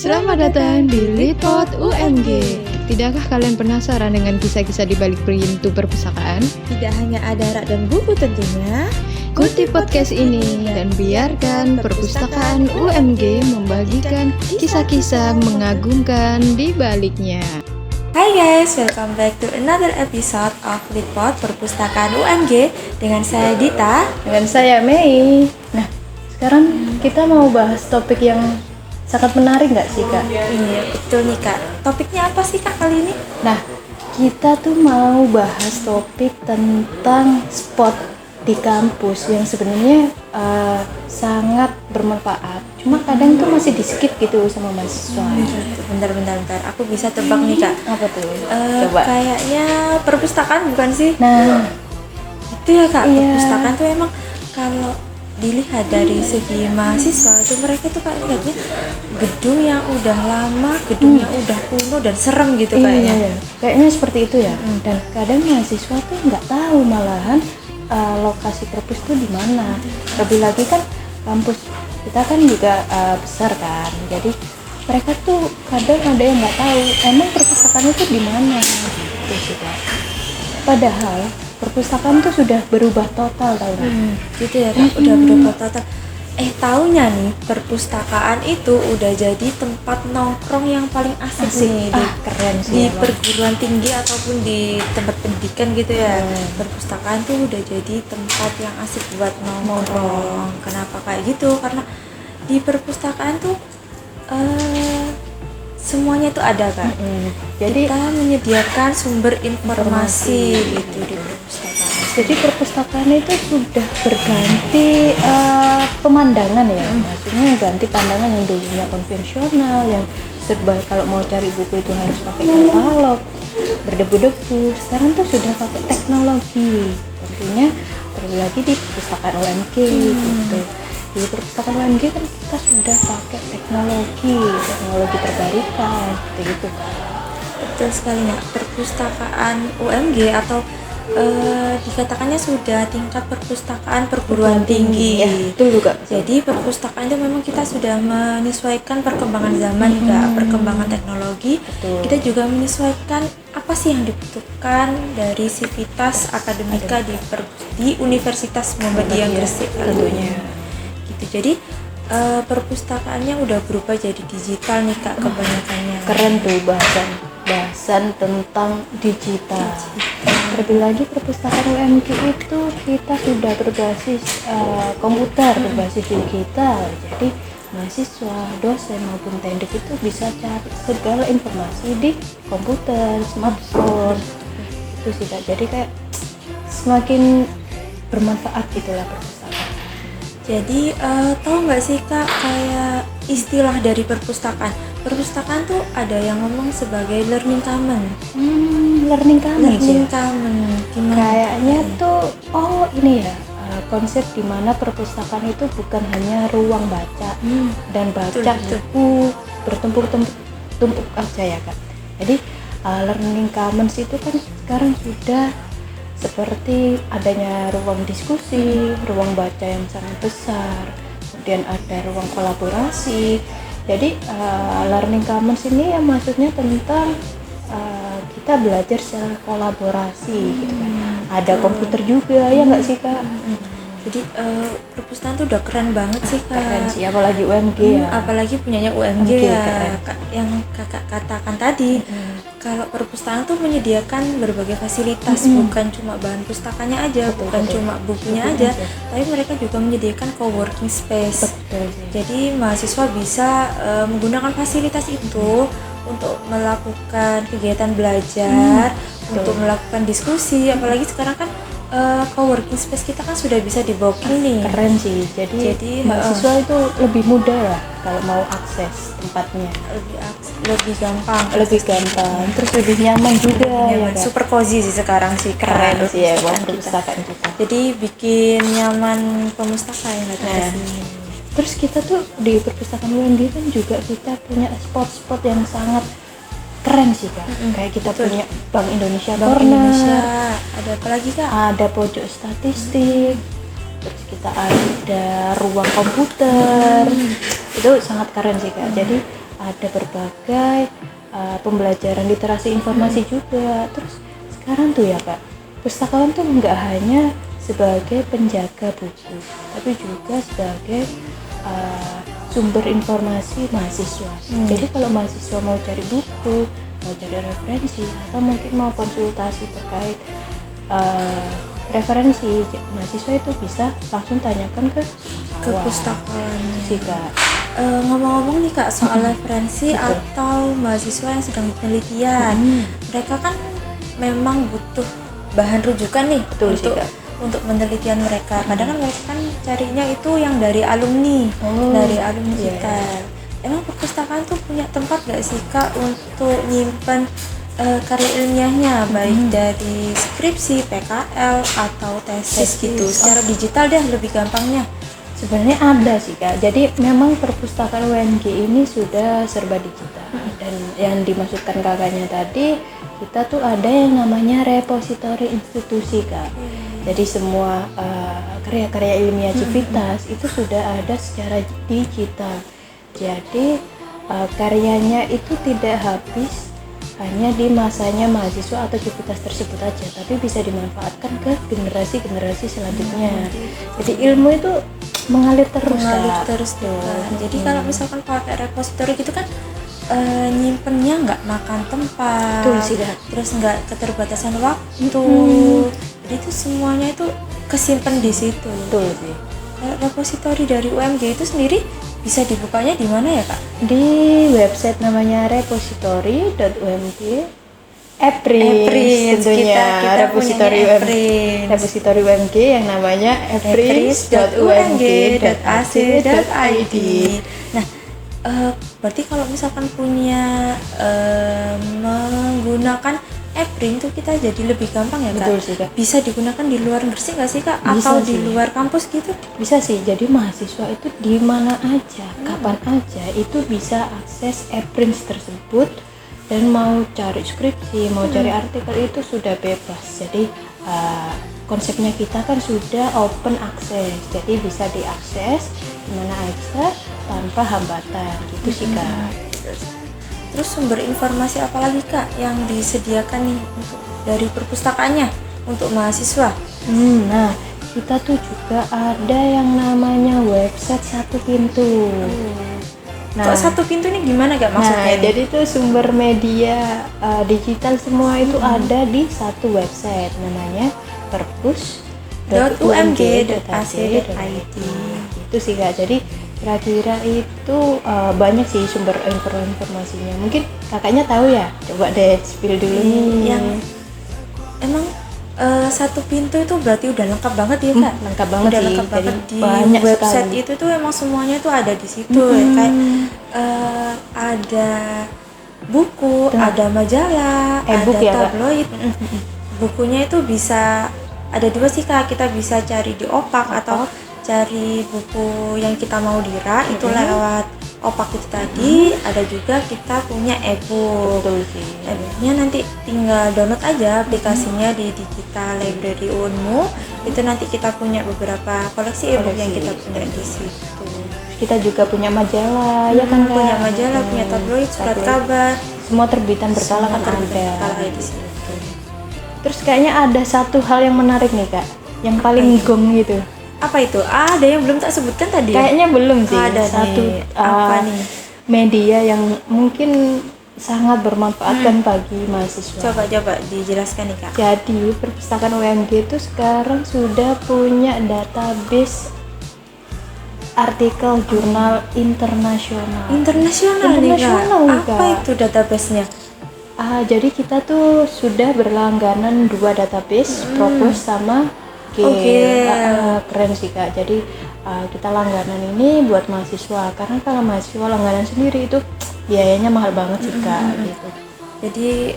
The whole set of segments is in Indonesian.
Selamat datang di Litpod UMG. Tidakkah kalian penasaran dengan kisah-kisah di balik pintu perpustakaan? Tidak hanya ada rak dan buku tentunya. Ikuti podcast ini dan biarkan perpustakaan UMG membagikan kisah-kisah mengagumkan di baliknya. Hai guys, welcome back to another episode of Litpod Perpustakaan UMG dengan saya Dita. Dengan saya Mei. Nah, sekarang kita mau bahas topik yang sangat menarik nggak sih Kak? Iya betul nih Kak. Topiknya apa sih Kak kali ini? Nah, kita tuh mau bahas topik tentang spot di kampus yang sebenarnya sangat bermanfaat. Cuma kadang tuh masih di skip gitu sama mahasiswa. Bentar. Aku bisa tebak nih Kak. Apa tuh? Coba. Kayaknya perpustakaan bukan sih? Nah, itu ya Kak. Iya. Perpustakaan tuh emang kalau dilihat dari segi mahasiswa itu mereka tuh kayak lihatnya gedung yang udah lama, gedung yang udah kuno dan serem gitu kayaknya. Iya. Kayaknya seperti itu ya. Dan kadang mahasiswa tuh nggak tahu malahan lokasi perpus tuh di mana. Lebih lagi kan kampus kita kan juga besar kan. Jadi mereka tuh kadang ada yang nggak tahu emang perpustakaannya tuh di mana gitu sih Kak. Padahal perpustakaan tuh sudah berubah total tau gak? Gitu ya Kak, udah berubah total. Taunya nih perpustakaan itu udah jadi tempat nongkrong yang paling asik nih Keren sih di emang. perguruan tinggi ataupun di tempat pendidikan gitu ya. Perpustakaan tuh udah jadi tempat yang asik buat nongkrong. Kenapa kayak gitu? Karena di perpustakaan tuh semuanya tuh ada Kak. Jadi kita menyediakan sumber informasi gitu di perpustakaan. Jadi perpustakaan itu sudah berganti pemandangan ya, maksudnya ganti pandangan yang dulunya konvensional, yang serba kalau mau cari buku itu harus pakai katalog, berdebu-debu. Sekarang tuh sudah pakai teknologi, tentunya terlebih lagi di perpustakaan UMG gitu. Di perpustakaan UMG kan kita sudah pakai teknologi terbarukan gitu. Betul sekali Nak. Perpustakaan UMG atau dikatakannya sudah tingkat perpustakaan perguruan tinggi. Ya, betul juga. Jadi perpustakaan itu memang kita sudah menyesuaikan perkembangan zaman Kak, perkembangan teknologi. Betul. Kita juga menyesuaikan apa sih yang dibutuhkan dari sivitas akademika di Universitas Muhammadiyah Gresik tentunya. Gitu. Jadi perpustakaannya udah berubah jadi digital nih Kak kebanyakannya. Keren tuh bahasan tentang digital. Terlebih lagi perpustakaan UMG itu kita sudah berbasis komputer, berbasis digital. Jadi mahasiswa, dosen maupun tendik itu bisa cari segala informasi di komputer, smartphone. Itu sih Kak. Jadi kayak semakin bermanfaat gitulah perpustakaan. Jadi tahu nggak sih Kak kayak istilah dari perpustakaan? Perpustakaan tuh ada yang ngomong sebagai learning common. Learning commons ya? Common. Gimana? Kayaknya tuh ini ya konsep dimana perpustakaan itu bukan hanya ruang baca dan baca Betul. buku bertumpuk aja ya Kak. Jadi learning commons itu kan sekarang sudah seperti adanya ruang diskusi, ruang baca yang sangat besar, kemudian ada ruang kolaborasi. Jadi learning commons ini ya maksudnya tentang kita belajar secara kolaborasi gitu kan. Ada komputer juga ya nggak sih Kak? Jadi perpustakaan tuh udah keren banget sih Kak. Keren sih, apalagi UMG ya. Apalagi punyanya UMG ya, keren. yang Kakak katakan tadi. Kalau perpustakaan tuh menyediakan berbagai fasilitas, bukan cuma bahan pustakanya aja, bukan cuma bukunya aja, tapi mereka juga menyediakan co-working space. Betul. Jadi mahasiswa bisa menggunakan fasilitas itu untuk melakukan kegiatan belajar, untuk melakukan diskusi. Apalagi sekarang kan co-working space kita kan sudah bisa di booking nih. Keren sih. Jadi mahasiswa itu lebih mudah ya kalau mau akses tempatnya. Lebih gampang, Terus lebih nyaman juga ya Kak? super cozy sih sekarang sih Keren sih ya buat perpustakaan perpustakaan kita. Jadi bikin nyaman pemustakaan ya Kak. Terus kita tuh di perpustakaan UMG kan juga kita punya spot-spot yang sangat keren sih Kak. Kayak kita punya Bank Indonesia Corner, Ada apa lagi Kak? ada pojok statistik, terus kita ada ruang komputer. Itu sangat keren sih Kak. Jadi ada berbagai pembelajaran literasi informasi juga. Terus sekarang tuh ya Kak, pustakawan tuh nggak hanya sebagai penjaga buku, tapi juga sebagai sumber informasi mahasiswa. Jadi kalau mahasiswa mau cari buku, mau cari referensi, atau mungkin mau konsultasi terkait referensi, mahasiswa itu bisa langsung tanyakan ke Perpustakaan. sih Kak. Ngomong-ngomong nih Kak soal referensi atau mahasiswa yang sedang penelitian, mereka kan memang butuh bahan rujukan nih Betul sih, untuk Kak. untuk penelitian mereka. Kadang kan mereka kan carinya itu yang dari alumni, dari alumni iya. kita. Emang perpustakaan tuh punya tempat gak sih Kak untuk nyimpan karya ilmiahnya, baik dari skripsi, PKL atau tesis gitu, secara digital deh lebih gampangnya. Sebenarnya ada sih Kak. Jadi memang perpustakaan UNG ini sudah serba digital. Dan yang dimaksudkan kakaknya tadi, kita tuh ada yang namanya repositori institusi Kak. Jadi semua karya-karya ilmiah Civitas itu sudah ada secara digital. Jadi karyanya itu tidak habis hanya di masanya mahasiswa atau Civitas tersebut aja, tapi bisa dimanfaatkan ke generasi-generasi selanjutnya. Jadi ilmu itu mengalir terus Kak. terus tuh. Jadi kalau misalkan pakai repository gitu kan nyimpennya nggak makan tempat, Betul sih, Kak. terus nggak keterbatasan waktu. Jadi itu semuanya itu kesimpan di situ. Betul sih. Repository dari UMG itu sendiri bisa dibukanya di mana ya Kak? Di website namanya repository.umg Epris tentunya kita repository punyanya UMG. Epris. Repository UMG yang namanya epris.umg.ac.id. Nah, berarti kalau misalkan punya menggunakan Eprin tuh kita jadi lebih gampang ya Kak? Betul sih, Kak. Bisa digunakan di luar Gresik nggak sih Kak? Bisa Atau di sih. luar kampus gitu? Bisa sih, jadi mahasiswa itu di mana aja, kapan aja itu bisa akses Epris tersebut, dan mau cari skripsi, mau cari artikel itu sudah bebas. Jadi konsepnya kita kan sudah open access, jadi bisa diakses di mana aja tanpa hambatan gitu sih Kak. Terus sumber informasi apa lagi Kak yang disediakan nih untuk dari perpustakaannya untuk mahasiswa? Nah, kita tuh juga ada yang namanya website Satu Pintu. Kok Satu Pintu ini gimana Kak maksudnya? Nah, jadi itu sumber media digital semua itu ada di satu website namanya perpus.umg.ac.id. Itu sih Kak. Jadi kira-kira itu banyak sih sumber informasinya. Mungkin kakaknya tahu ya? Coba deh spill dulu nih. Yang emang Satu Pintu itu berarti udah lengkap banget ya Kak? Lengkap banget Udah sih. lengkap Jadi banget di banyak website sekali. itu tuh emang semuanya tuh ada di situ ya. Kayak ada buku, ada majalah, E-book ada ya, Kak? tabloid. Bukunya itu bisa ada dua sih Kak, kita bisa cari di Opak atau cari buku yang kita mau dira itu lewat Opak itu tadi. Ada juga kita punya e-book. Betul sih. E-booknya nanti tinggal download aja aplikasinya di Digital Library Unmu. Itu nanti kita punya beberapa koleksi e-book yang kita punya di situ. Kita juga punya majalah, ya kan Kak? Punya majalah, punya tabloid, surat kabar, Semua terbitan berkala kan terbitan ada. berkala di situ. Terus kayaknya ada satu hal yang menarik nih Kak, yang paling gong gitu. Apa itu? Ada yang belum tak sebutkan tadi ya? Kayaknya belum sih. Ada Satu nih. Apa nih? media yang mungkin sangat bermanfaat kan bagi mahasiswa. Coba dijelaskan nih Kak. Jadi perpustakaan UMG itu sekarang sudah punya database artikel jurnal internasional. Internasional nih Kak. Internasional, Apa Kak. itu database-nya? Jadi kita tuh sudah berlangganan 2 database, Propus sama Gale. Oke. Keren sih Kak. Jadi kita langganan ini buat mahasiswa, karena kalau mahasiswa langganan sendiri itu biayanya mahal banget sih Kak. Gitu. Jadi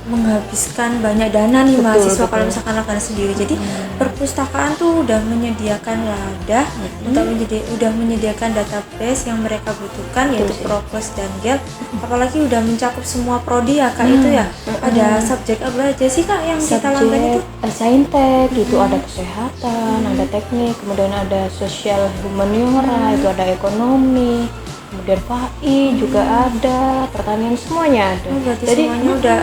menghabiskan banyak dana nih Betul, mahasiswa betul. kalau misalkan langganan sendiri. Jadi perpustakaan tuh udah menyediakan wadah untuk udah menyediakan database yang mereka butuhkan, yaitu sih. Propus dan Gale. Apalagi udah mencakup semua prodi ya Kak itu ya. Ada subjek apa aja sih Kak yang kita langgan itu? Saintek itu ada kesehatan, ada teknik, kemudian ada sosial humaniora, itu ada ekonomi, kemudian FAI juga ada, pertanian semuanya ada. Berarti semuanya udah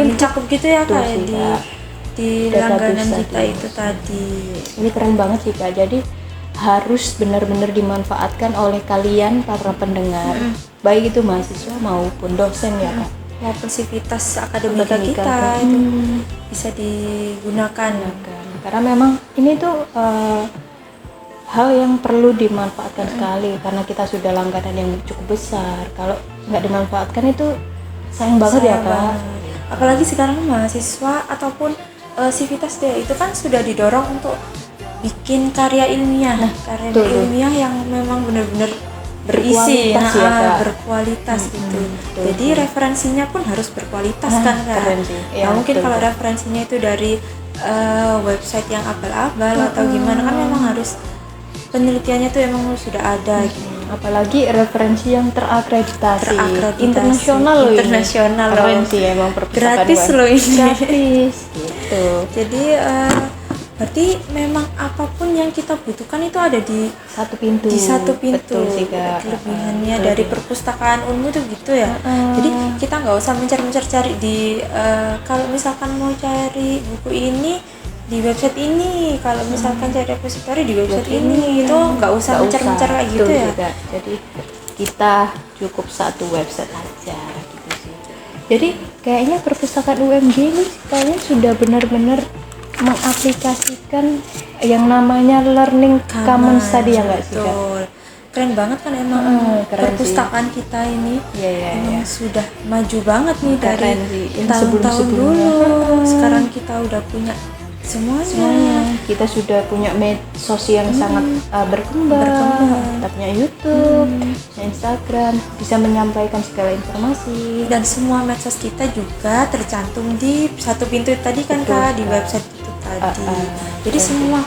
mencakup gitu ya Betul Kak sih, di Kak. langganan Database kita tadi. itu tadi. Ini keren banget sih Kak. Jadi harus benar-benar dimanfaatkan oleh kalian para pendengar, baik itu mahasiswa maupun dosen ya Kak. Maupun sivitas akademika Akademika, kita Kak. itu bisa digunakan. Karena memang ini tuh hal yang perlu dimanfaatkan sekali karena kita sudah langganan yang cukup besar. Kalau nggak dimanfaatkan itu sayang banget ya Sayang Kak. banget. Apalagi sekarang mahasiswa ataupun sivitas dia itu kan sudah didorong untuk bikin karya ilmiah, karya betul. ilmiah yang memang benar-benar berisi, Berkualitas ya, Kak. berkualitas gitu. betul, Jadi referensinya pun harus berkualitas kan Kak. keren sih. Nah, Iya, mungkin betul, kalau betul. referensinya itu dari website yang abal-abal atau gimana kan memang harus penelitiannya tuh emang sudah ada gitu. Apalagi referensi yang terakreditasi, internasional loh ini. Internasional loh. Keren sih emang perpustakaan Gratis UM. loh ini. Gratis gitu. Jadi berarti memang apapun yang kita butuhkan itu ada di Satu pintu. satu pintu. Betul sih Kak. Kelebihannya Betul, dari Kak. perpustakaan Unmu tuh gitu ya. Jadi kita nggak usah mencari di kalau misalkan mau cari buku ini di website ini, kalau misalkan cari repository di website ini, itu nggak usah mencar-mencar kayak gitu Betul ya. sih, Kak. Jadi kita cukup satu website aja gitu sih. Jadi kayaknya perpustakaan UMG ini kayaknya sudah benar-benar mengaplikasikan yang namanya learning commons tadi ya nggak sih Kak? Betul. Keren banget kan emang keren perpustakaan kita ini. Iya. Emang sudah maju banget nih dari Keren sih. Yang tahun-tahun sebelum-sebelumnya. dulu. Sekarang kita udah punya semuanya. Kita sudah punya medsos yang sangat berkembang. Kita punya YouTube, punya Instagram, bisa menyampaikan segala informasi. Dan semua medsos kita juga tercantum di satu pintu tadi kan Betul, Kak, di Kak. website itu tadi. Jadi semua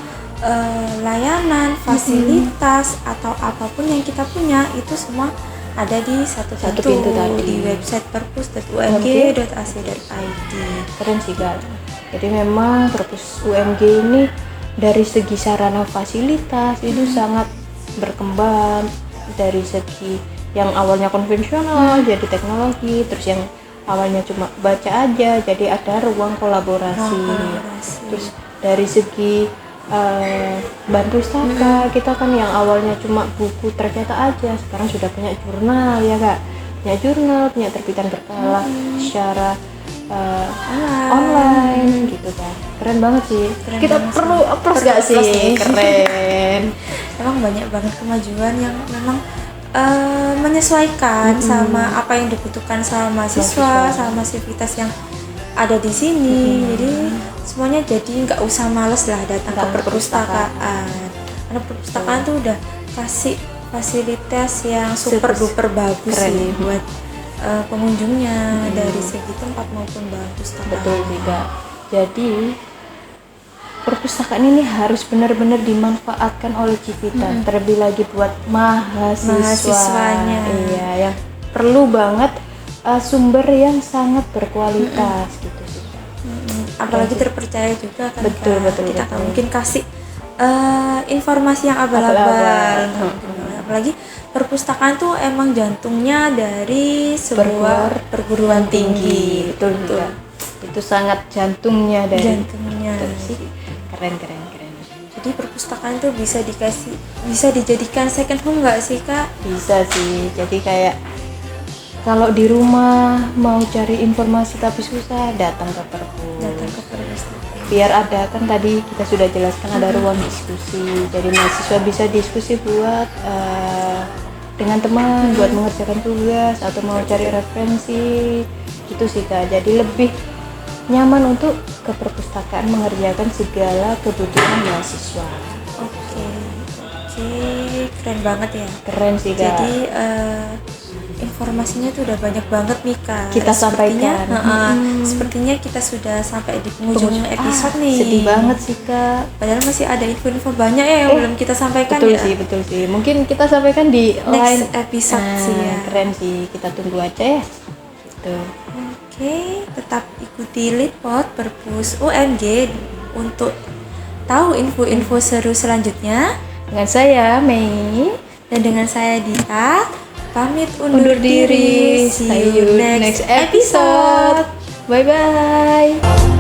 layanan, fasilitas atau apapun yang kita punya itu semua ada di satu Satu pintu, pintu tadi. di website perpus.umg.ac.id. Keren sih Kak. Jadi memang perpus UMG ini dari segi sarana fasilitas itu sangat berkembang, dari segi yang awalnya konvensional jadi teknologi, terus yang awalnya cuma baca aja jadi ada ruang kolaborasi. Terus dari segi bahan pustaka kita kan yang awalnya cuma buku tercetak aja sekarang sudah punya jurnal ya Kak, punya jurnal, punya terbitan berkala secara online gitu kan. Keren banget sih. Kita perlu applause gak sih? Keren. Emang banyak banget kemajuan yang memang menyesuaikan sama apa yang dibutuhkan sama mahasiswa, sama sivitas yang ada di sini. Jadi semuanya jadi nggak usah males lah datang ke perpustakaan. Karena perpustakaan tuh udah kasih fasilitas yang super duper bagus sih buat pengunjungnya dari segi tempat maupun bahan pustaka. Betul sih Kak. Jadi perpustakaan ini harus benar-benar dimanfaatkan oleh Civita, terlebih lagi buat mahasiswanya. Iya, yang perlu banget sumber yang sangat berkualitas gitu sih. Apalagi terpercaya juga kan. Betul. Kita nggak mungkin kasih informasi yang abal-abal. Apalagi perpustakaan tuh emang jantungnya dari sebuah perguruan tinggi. Betul. Itu sangat jantungnya dari jantungnya. sih. Keren. Jadi perpustakaan tuh bisa dijadikan second home nggak sih Kak? Bisa sih. Jadi kayak kalau di rumah mau cari informasi tapi susah, datang ke perpus. Biar ada, kan tadi kita sudah jelaskan ada ruang diskusi. Jadi mahasiswa bisa diskusi buat dengan teman, buat mengerjakan tugas atau mau cari referensi. Gitu sih Kak. Jadi lebih nyaman untuk ke perpustakaan mengerjakan segala kebutuhan mahasiswa. Oke, keren banget ya. Keren sih Kak. Jadi informasinya tuh udah banyak banget nih Kak. Kita sampaikan. Sepertinya kita sudah sampai di penghujung episode nih. Sedih banget sih Kak. Padahal masih ada info-info banyak ya yang belum kita sampaikan Betul ya. Betul sih. Mungkin kita sampaikan di lain episode sih ya. Keren sih. Kita tunggu aja ya. Gitu. Oke, tetap ikuti Litpod Perpus UMG untuk tahu info-info seru selanjutnya. Dengan saya Mei dan dengan saya Dita. pamit undur diri. See you next episode. Bye bye.